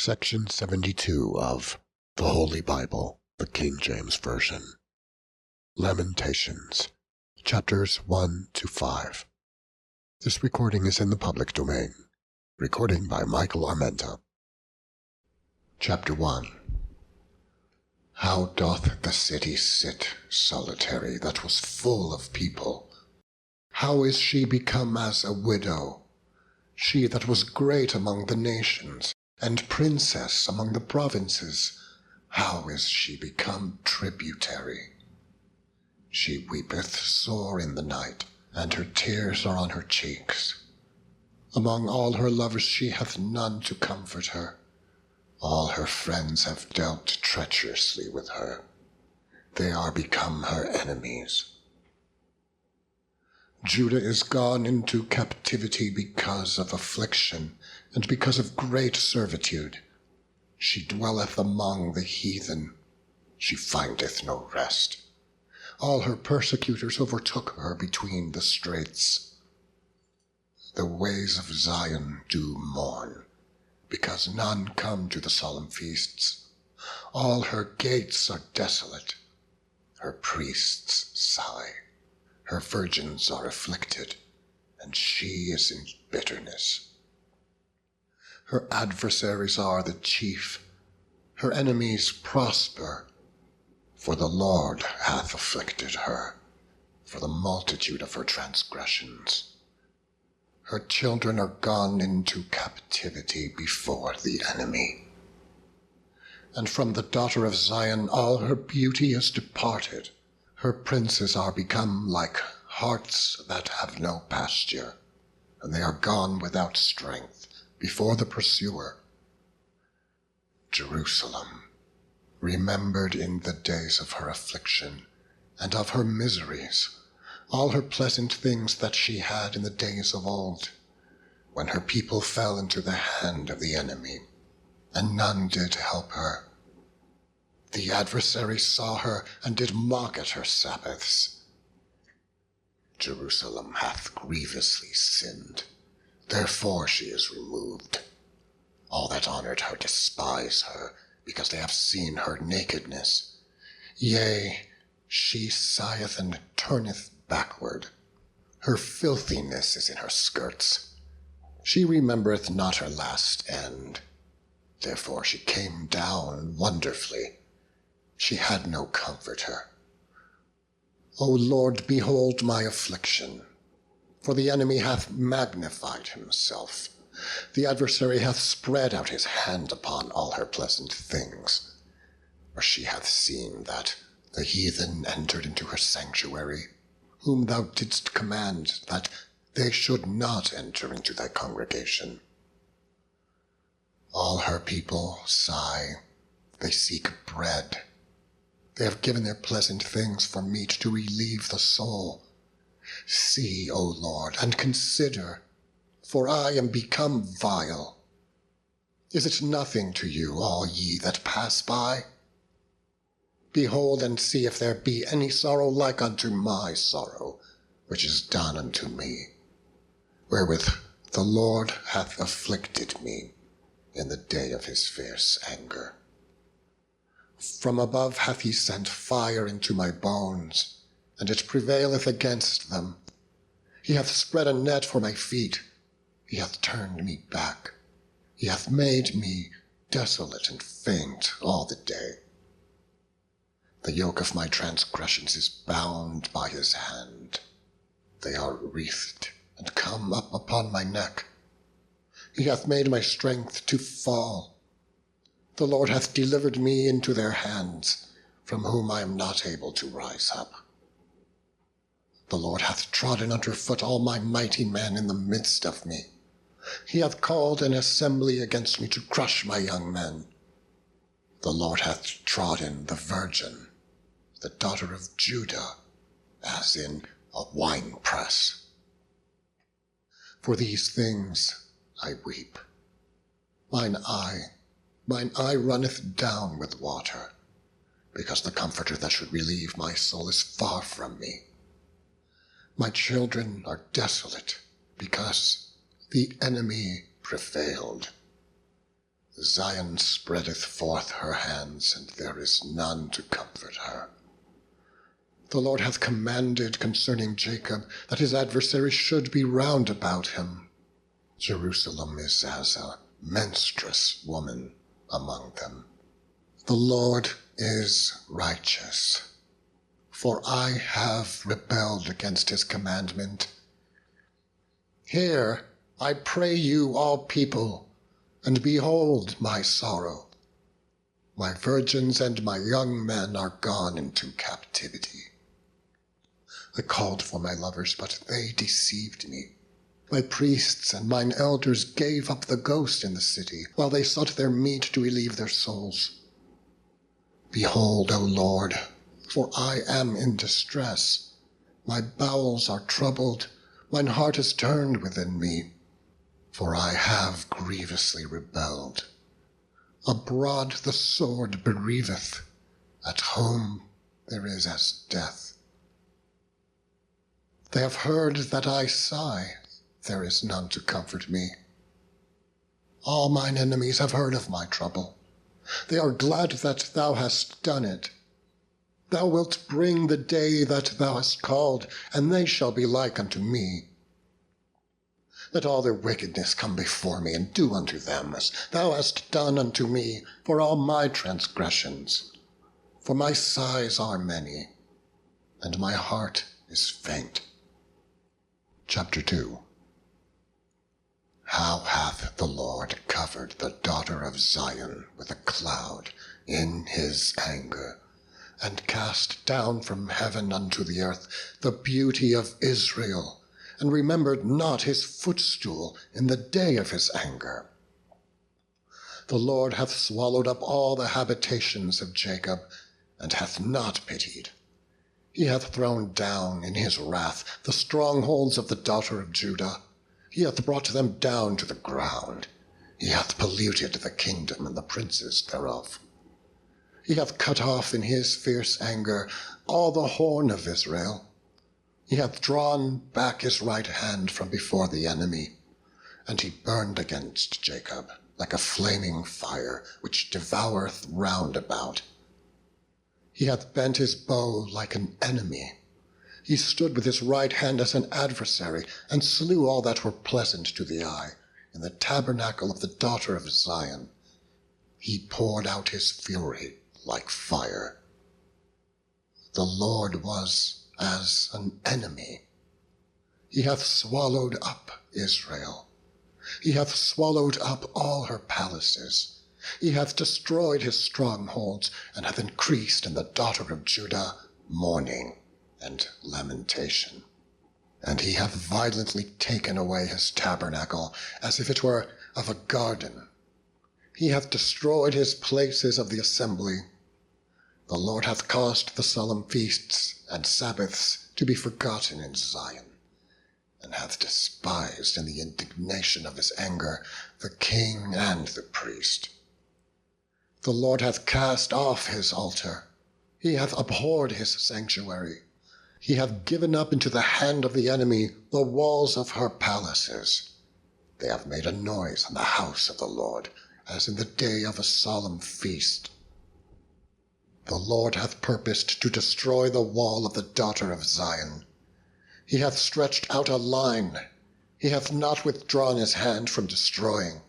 Section 72 of the Holy Bible, the King James Version. Lamentations, chapters 1 to 5. This recording is in the public domain. Recording by Michael Armenta. Chapter 1. How doth the city sit solitary that was full of people? How is she become as a widow, she that was great among the nations, and princess among the provinces? How is she become tributary? She weepeth sore in the night, and her tears are on her cheeks. Among all her lovers she hath none to comfort her. All her friends have dealt treacherously with her. They are become her enemies. Judah is gone into captivity because of affliction, and because of great servitude. She dwelleth among the heathen. She findeth no rest. All her persecutors overtook her between the straits. The ways of Zion do mourn, because none come to the solemn feasts. All her gates are desolate. Her priests sigh. Her virgins are afflicted, and she is in bitterness. Her adversaries are the chief. Her enemies prosper. For the Lord hath afflicted her, for the multitude of her transgressions. Her children are gone into captivity before the enemy. And from the daughter of Zion all her beauty is departed. Her princes are become like harts that have no pasture, and they are gone without strength before the pursuer. Jerusalem, remembered in the days of her affliction and of her miseries, all her pleasant things that she had in the days of old, when her people fell into the hand of the enemy, and none did help her. The adversary saw her, and did mock at her Sabbaths. Jerusalem hath grievously sinned, therefore she is removed. All that honored her despise her, because they have seen her nakedness. Yea, she sigheth and turneth backward. Her filthiness is in her skirts. She remembereth not her last end. Therefore she came down wonderfully. She had no comforter. O Lord, behold my affliction, for the enemy hath magnified himself. The adversary hath spread out his hand upon all her pleasant things. For she hath seen that the heathen entered into her sanctuary, whom thou didst command that they should not enter into thy congregation. All her people sigh, they seek bread. They have given their pleasant things for meat to relieve the soul. See, O Lord, and consider, for I am become vile. Is it nothing to you, all ye that pass by? Behold and see if there be any sorrow like unto my sorrow, which is done unto me, wherewith the Lord hath afflicted me in the day of his fierce anger. From above hath he sent fire into my bones, and it prevaileth against them. He hath spread a net for my feet. He hath turned me back. He hath made me desolate and faint all the day. The yoke of my transgressions is bound by his hand. They are wreathed and come up upon my neck. He hath made my strength to fall. The Lord hath delivered me into their hands, from whom I am not able to rise up. The Lord hath trodden under foot all my mighty men in the midst of me. He hath called an assembly against me to crush my young men. The Lord hath trodden the virgin, the daughter of Judah, as in a winepress. For these things I weep. Mine eye runneth down with water, because the comforter that should relieve my soul is far from me. My children are desolate, because the enemy prevailed. Zion spreadeth forth her hands, and there is none to comfort her. The Lord hath commanded concerning Jacob that his adversaries should be round about him. Jerusalem is as a menstruous woman among them. The Lord is righteous, for I have rebelled against his commandment. Hear, I pray you, all people, and behold my sorrow. My virgins and my young men are gone into captivity. I called for my lovers, but they deceived me. My priests and mine elders gave up the ghost in the city, while they sought their meat to relieve their souls. Behold, O Lord, for I am in distress. My bowels are troubled, mine heart is turned within me, for I have grievously rebelled. Abroad the sword bereaveth, at home there is as death. They have heard that I sigh, there is none to comfort me. All mine enemies have heard of my trouble. They are glad that thou hast done it. Thou wilt bring the day that thou hast called, and they shall be like unto me. Let all their wickedness come before me, and do unto them as thou hast done unto me for all my transgressions. For my sighs are many, and my heart is faint. Chapter 2. How hath the Lord covered the daughter of Zion with a cloud in his anger, and cast down from heaven unto the earth the beauty of Israel, and remembered not his footstool in the day of his anger. The Lord hath swallowed up all the habitations of Jacob, and hath not pitied. He hath thrown down in his wrath the strongholds of the daughter of Judah. He hath brought them down to the ground. He hath polluted the kingdom and the princes thereof. He hath cut off in his fierce anger all the horn of Israel. He hath drawn back his right hand from before the enemy, and he burned against Jacob like a flaming fire, which devoureth round about. He hath bent his bow like an enemy. He stood with his right hand as an adversary, and slew all that were pleasant to the eye, in the tabernacle of the daughter of Zion. He poured out his fury like fire. The Lord was as an enemy. He hath swallowed up Israel. He hath swallowed up all her palaces. He hath destroyed his strongholds, and hath increased in the daughter of Judah mourning and lamentation. And he hath violently taken away his tabernacle, as if it were of a garden. He hath destroyed his places of the assembly. The Lord hath caused the solemn feasts and Sabbaths to be forgotten in Zion, and hath despised in the indignation of his anger the king and the priest. The Lord hath cast off his altar. He hath abhorred his sanctuary. He hath given up into the hand of the enemy the walls of her palaces. They have made a noise in the house of the Lord, as in the day of a solemn feast. The Lord hath purposed to destroy the wall of the daughter of Zion. He hath stretched out a line. He hath not withdrawn his hand from destroying.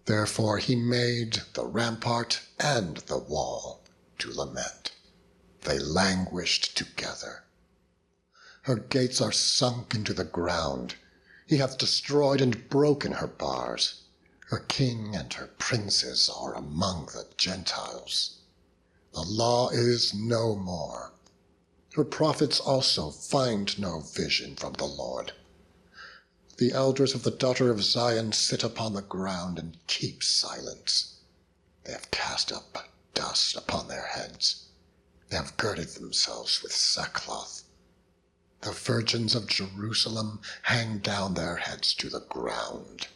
Therefore he made the rampart and the wall to lament. They languished together. Her gates are sunk into the ground. He hath destroyed and broken her bars. Her king and her princes are among the Gentiles. The law is no more. Her prophets also find no vision from the Lord. The elders of the daughter of Zion sit upon the ground and keep silence. They have cast up dust upon their heads. They have girded themselves with sackcloth. The virgins of Jerusalem hang down their heads to the ground.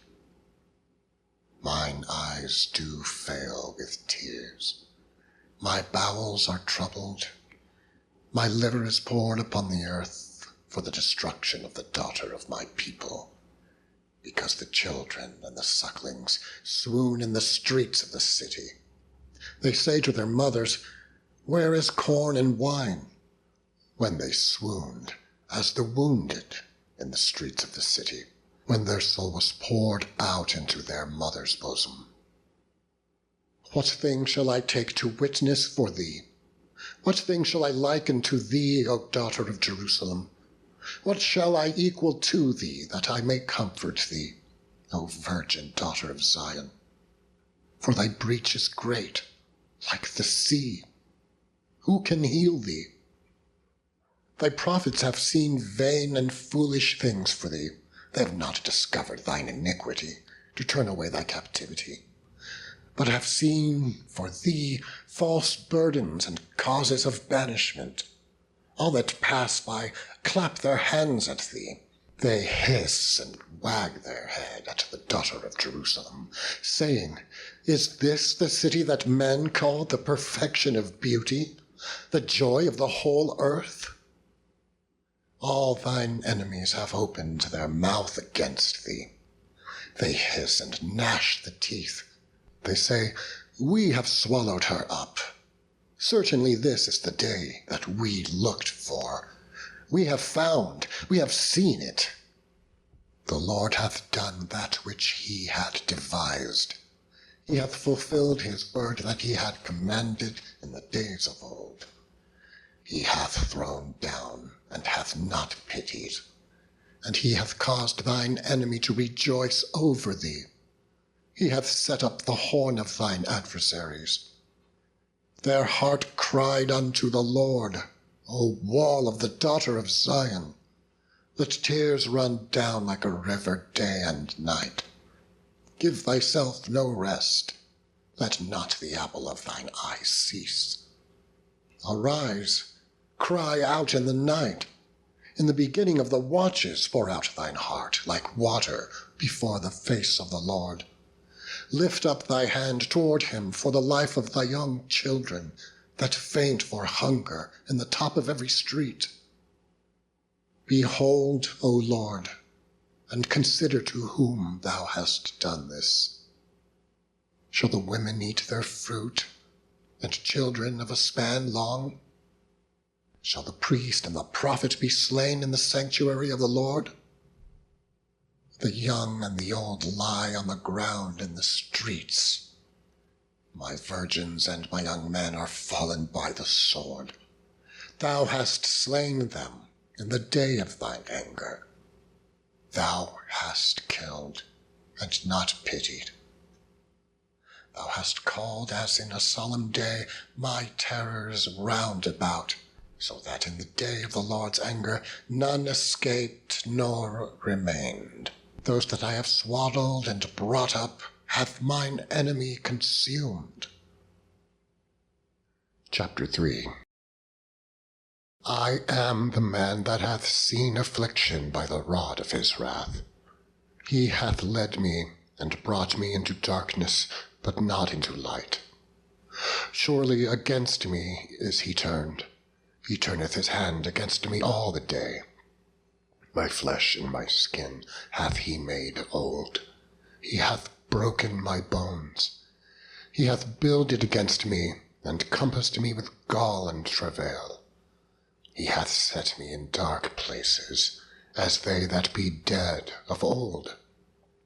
Mine eyes do fail with tears. My bowels are troubled. My liver is poured upon the earth for the destruction of the daughter of my people. because the children and the sucklings swoon in the streets of the city. They say to their mothers, "Where is corn and wine?" when they swooned as the wounded in the streets of the city, when their soul was poured out into their mother's bosom. What thing shall I take to witness for thee? What thing shall I liken to thee, O daughter of Jerusalem? What shall I equal to thee, that I may comfort thee, O virgin daughter of Zion? For thy breach is great, like the sea. Who can heal thee? Thy prophets have seen vain and foolish things for thee. They have not discovered thine iniquity, to turn away thy captivity, but have seen for thee false burdens and causes of banishment. All that pass by clap their hands at thee. They hiss and wag their head at the daughter of Jerusalem, saying, "Is this the city that men call the perfection of beauty, the joy of the whole earth?" All thine enemies have opened their mouth against thee. They hiss and gnash the teeth. They say, "We have swallowed her up. Certainly this is the day that we looked for. We have found, we have seen it. The Lord hath done that which he had devised. He hath fulfilled his word that he had commanded in the days of old. He hath thrown down and hath not pitied, and he hath caused thine enemy to rejoice over thee. He hath set up the horn of thine adversaries. Their heart cried unto the Lord, O wall of the daughter of Zion. Let tears run down like a river day and night. Give thyself no rest, let not the apple of thine eye cease. Arise, cry out in the night. In the beginning of the watches pour out thine heart like water before the face of the Lord. Lift up thy hand toward him for the life of thy young children that faint for hunger in the top of every street. Behold, O Lord, and consider to whom thou hast done this. Shall the women eat their fruit, and children of a span long? Shall the priest and the prophet be slain in the sanctuary of the Lord? The young and the old lie on the ground in the streets. My virgins and my young men are fallen by the sword. Thou hast slain them in the day of thine anger. Thou hast killed and not pitied. Thou hast called as in a solemn day my terrors round about, so that in the day of the Lord's anger none escaped nor remained. Those that I have swaddled and brought up hath mine enemy consumed. Chapter 3. I am the man that hath seen affliction by the rod of his wrath. He hath led me and brought me into darkness, but not into light. Surely against me is he turned. He turneth his hand against me all the day. My flesh and my skin hath he made old. He hath broken my bones. He hath builded against me, and compassed me with gall and travail. He hath set me in dark places, as they that be dead of old.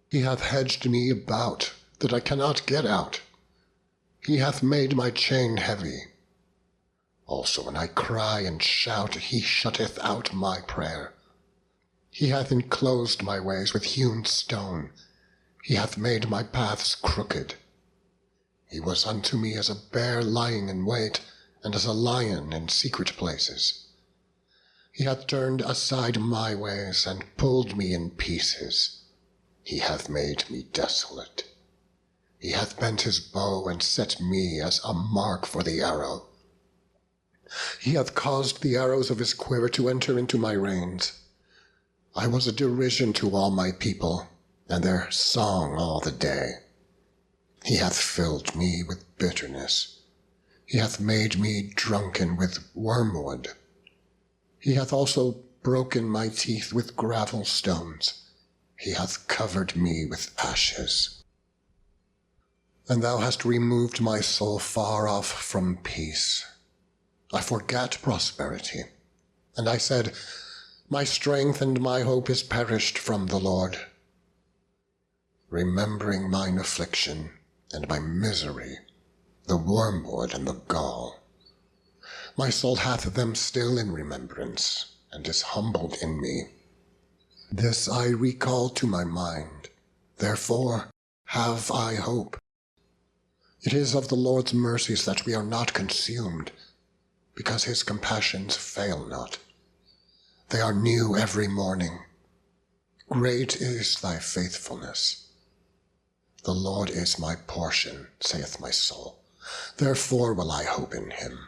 He hath hedged me about, that I cannot get out. He hath made my chain heavy. Also when I cry and shout, he shutteth out my prayer. He hath enclosed my ways with hewn stone. He hath made my paths crooked. He was unto me as a bear lying in wait, and as a lion in secret places. He hath turned aside my ways, and pulled me in pieces. He hath made me desolate. He hath bent his bow, and set me as a mark for the arrow. He hath caused the arrows of his quiver to enter into my reins. I was a derision to all my people, and their song all the day. He hath filled me with bitterness. He hath made me drunken with wormwood. He hath also broken my teeth with gravel stones. he hath covered me with ashes. And thou hast removed my soul far off from peace. I forgat prosperity, and I said, my strength and my hope is perished from the Lord. Remembering mine affliction and my misery, the wormwood and the gall, my soul hath them still in remembrance, and is humbled in me. This I recall to my mind, therefore have I hope. It is of the Lord's mercies that we are not consumed, because his compassions fail not. They are new every morning. Great is thy faithfulness. The Lord is my portion, saith my soul. Therefore will I hope in him.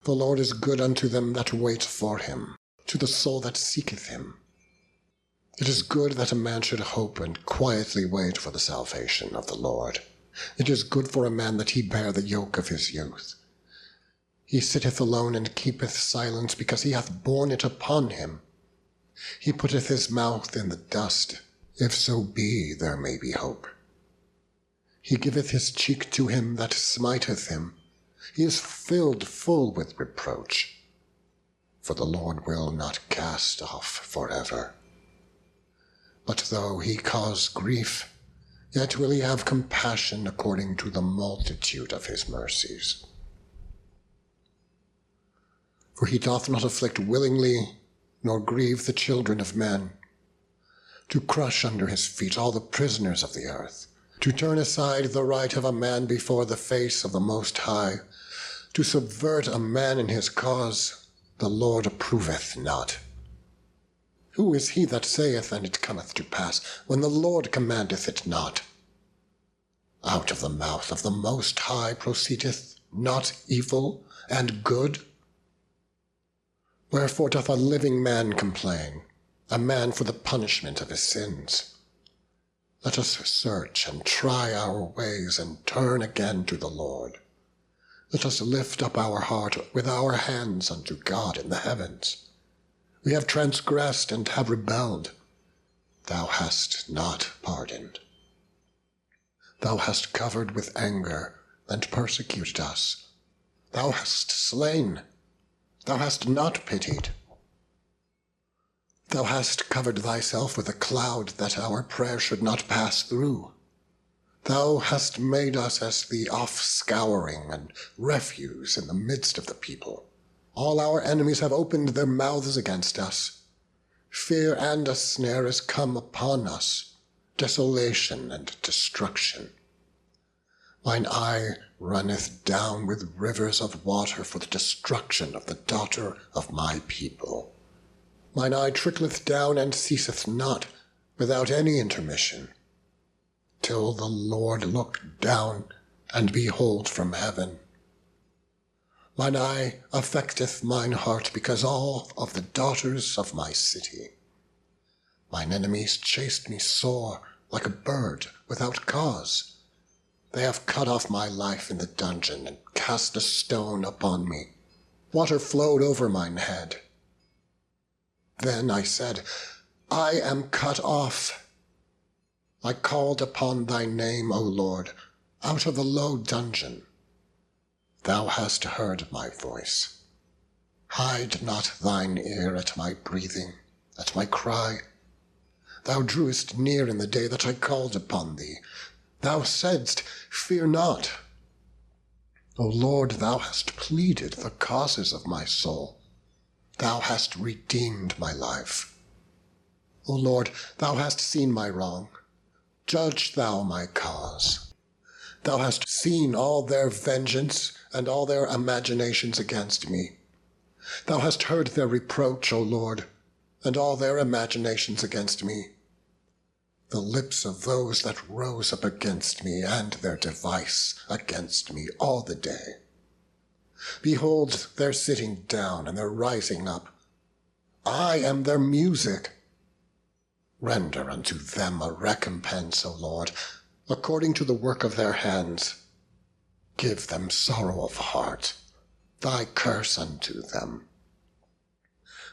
The Lord is good unto them that wait for him, to the soul that seeketh him. It is good that a man should hope and quietly wait for the salvation of the Lord. It is good for a man that he bear the yoke of his youth. He sitteth alone and keepeth silence, because he hath borne it upon him. He putteth his mouth in the dust, if so be there may be hope. He giveth his cheek to him that smiteth him. He is filled full with reproach. For the Lord will not cast off forever. But though he cause grief, yet will he have compassion according to the multitude of his mercies. For he doth not afflict willingly, nor grieve the children of men, to crush under his feet all the prisoners of the earth, to turn aside the right of a man before the face of the Most High, to subvert a man in his cause, the Lord approveth not. Who is he that saith, and it cometh to pass, when the Lord commandeth it not? Out of the mouth of the Most High proceedeth not evil and good? Wherefore doth a living man complain, a man for the punishment of his sins? Let us search and try our ways, and turn again to the Lord. Let us lift up our heart with our hands unto God in the heavens. We have transgressed and have rebelled. Thou hast not pardoned. Thou hast covered with anger, and persecuted us. Thou hast slain. Thou hast not pitied. Thou hast covered thyself with a cloud, that our prayer should not pass through. Thou hast made us as the offscouring and refuse in the midst of the people. All our enemies have opened their mouths against us. Fear and a snare is come upon us, desolation and destruction. Mine eye runneth down with rivers of water for the destruction of the daughter of my people. Mine eye trickleth down and ceaseth not, without any intermission, till the Lord look down and behold from heaven. Mine eye affecteth mine heart because all of the daughters of my city. Mine enemies chased me sore like a bird without cause. They have cut off my life in the dungeon, and cast a stone upon me. Water flowed over mine head. Then I said, I am cut off. I called upon thy name, O Lord, out of the low dungeon. Thou hast heard my voice. Hide not thine ear at my breathing, at my cry. Thou drewest near in the day that I called upon thee. Thou saidst, fear not. O Lord, thou hast pleaded the causes of my soul. Thou hast redeemed my life. O Lord, thou hast seen my wrong. Judge thou my cause. Thou hast seen all their vengeance and all their imaginations against me. Thou hast heard their reproach, O Lord, and all their imaginations against me. The lips of those that rose up against me, and their device against me all the day. Behold their sitting down and their rising up. I am their music. Render unto them a recompense, O Lord, according to the work of their hands. Give them sorrow of heart, thy curse unto them.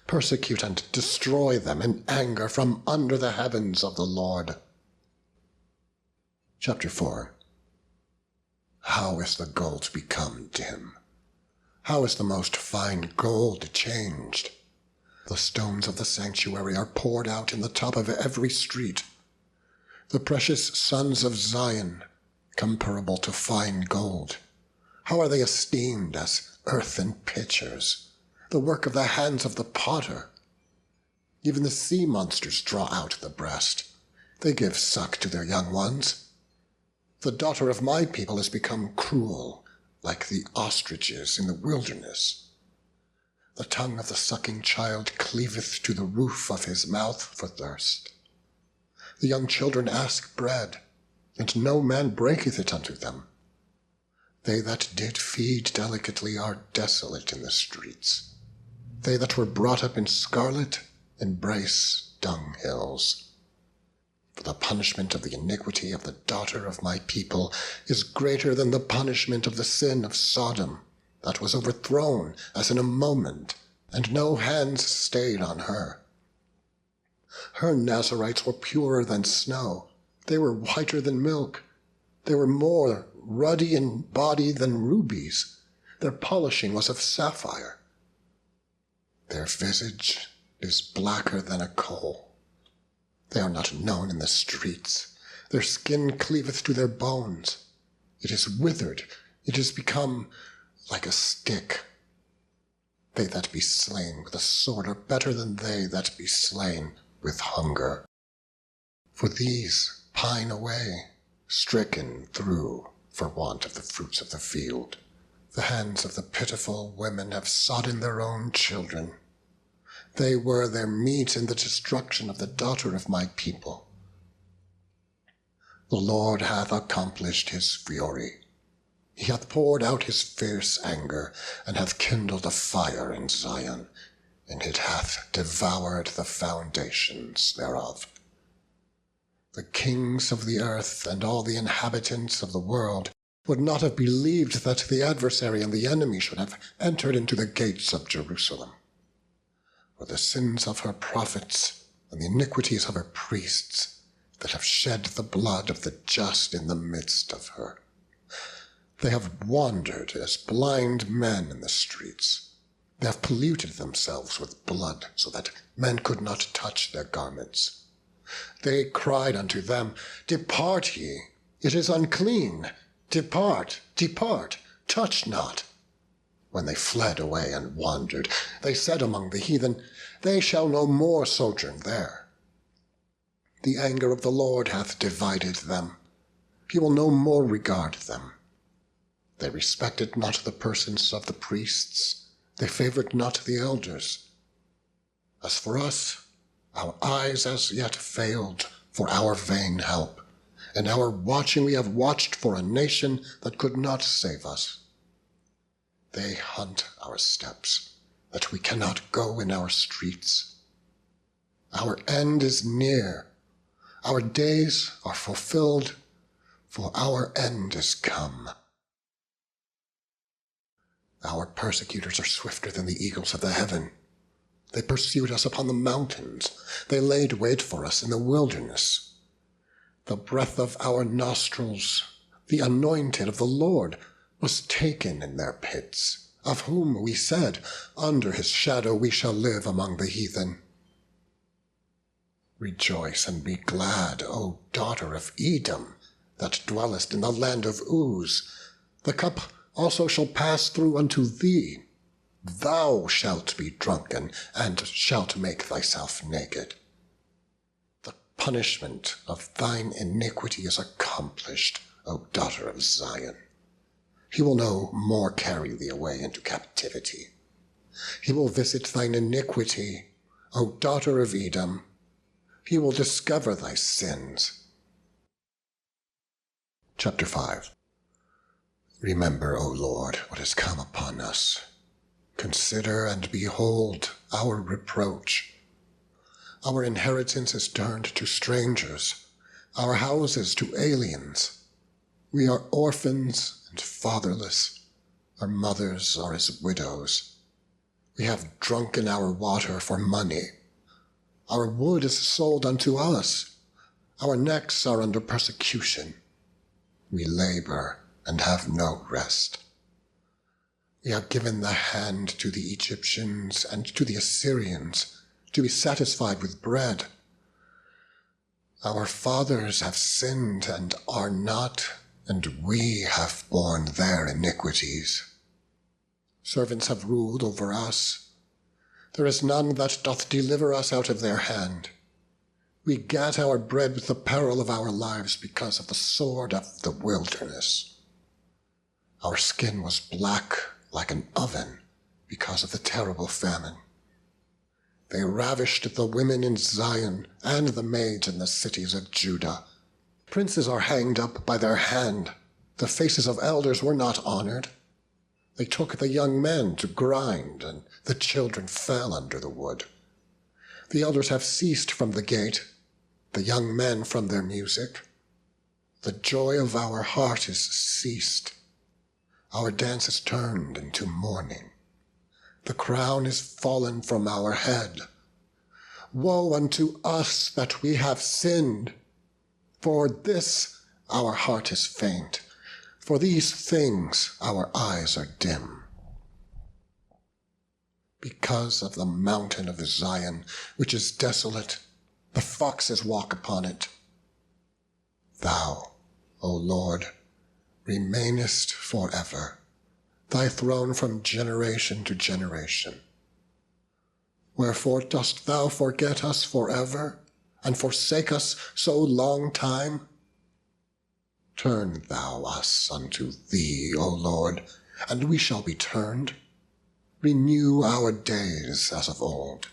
Persecute and destroy them in anger from under the heavens of the Lord. Chapter 4. How is the gold become dim? How is the most fine gold changed? The stones of the sanctuary are poured out in the top of every street. The precious sons of Zion, comparable to fine gold, how are they esteemed as earthen pitchers, the work of the hands of the potter? Even the sea monsters draw out the breast. They give suck to their young ones. The daughter of my people has become cruel, like the ostriches in the wilderness. The tongue of the sucking child cleaveth to the roof of his mouth for thirst. The young children ask bread, and no man breaketh it unto them. They that did feed delicately are desolate in the streets. They that were brought up in scarlet embrace dunghills. For the punishment of the iniquity of the daughter of my people is greater than the punishment of the sin of Sodom, that was overthrown as in a moment, and no hands stayed on her. Her Nazarites were purer than snow. They were whiter than milk. They were more ruddy in body than rubies. Their polishing was of sapphire. Their visage is blacker than a coal. They are not known in the streets. Their skin cleaveth to their bones. It is withered. It is become like a stick. They that be slain with a sword are better than they that be slain with hunger. For these pine away, stricken through for want of the fruits of the field. The hands of the pitiful women have sodden their own children. They were their meat in the destruction of the daughter of my people. The Lord hath accomplished his fury. He hath poured out his fierce anger, and hath kindled a fire in Zion, and it hath devoured the foundations thereof. The kings of the earth and all the inhabitants of the world would not have believed that the adversary and the enemy should have entered into the gates of Jerusalem. For the sins of her prophets and the iniquities of her priests, that have shed the blood of the just in the midst of her. They have wandered as blind men in the streets. They have polluted themselves with blood, so that men could not touch their garments. They cried unto them, Depart ye, it is unclean. Depart, depart, touch not. When they fled away and wandered, they said among the heathen, They shall no more sojourn there. The anger of the Lord hath divided them. He will no more regard them. They respected not the persons of the priests. They favored not the elders. As for us, our eyes as yet failed for our vain help. In our watching we have watched for a nation that could not save us. They hunt our steps, that we cannot go in our streets. Our end is near. Our days are fulfilled, for our end is come. Our persecutors are swifter than the eagles of the heaven. They pursued us upon the mountains. They laid wait for us in the wilderness. The breath of our nostrils, the anointed of the Lord, was taken in their pits, of whom we said, Under his shadow we shall live among the heathen. Rejoice and be glad, O daughter of Edom, that dwellest in the land of Uz. The cup also shall pass through unto thee. Thou shalt be drunken, and shalt make thyself naked. The punishment of thine iniquity is accomplished, O daughter of Zion. He will no more carry thee away into captivity. He will visit thine iniquity, O daughter of Edom. He will discover thy sins. Chapter 5. Remember, O Lord, what has come upon us. Consider and behold our reproach. Our inheritance is turned to strangers, our houses to aliens. We are orphans and fatherless. Our mothers are as widows. We have drunken our water for money. Our wood is sold unto us. Our necks are under persecution. We labor and have no rest. We have given the hand to the Egyptians and to the Assyrians to be satisfied with bread. Our fathers have sinned and are not, and we have borne their iniquities. Servants have ruled over us. There is none that doth deliver us out of their hand. We gat our bread with the peril of our lives because of the sword of the wilderness. Our skin was black like an oven because of the terrible famine. They ravished the women in Zion and the maids in the cities of Judah. Princes are hanged up by their hand. The faces of elders were not honored. They took the young men to grind, and the children fell under the wood. The elders have ceased from the gate, the young men from their music. The joy of our heart is ceased. Our dance is turned into mourning. The crown is fallen from our head. Woe unto us that we have sinned! For this our heart is faint. For these things our eyes are dim. Because of the mountain of Zion, which is desolate, the foxes walk upon it. Thou, O Lord, remainest forever, thy throne from generation to generation. Wherefore dost thou forget us forever, and forsake us so long time? Turn thou us unto thee, O Lord, and we shall be turned. Renew our days as of old.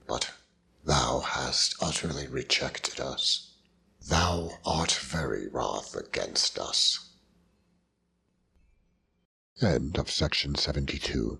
But thou hast utterly rejected us. Thou art very wroth against us. End of section 72.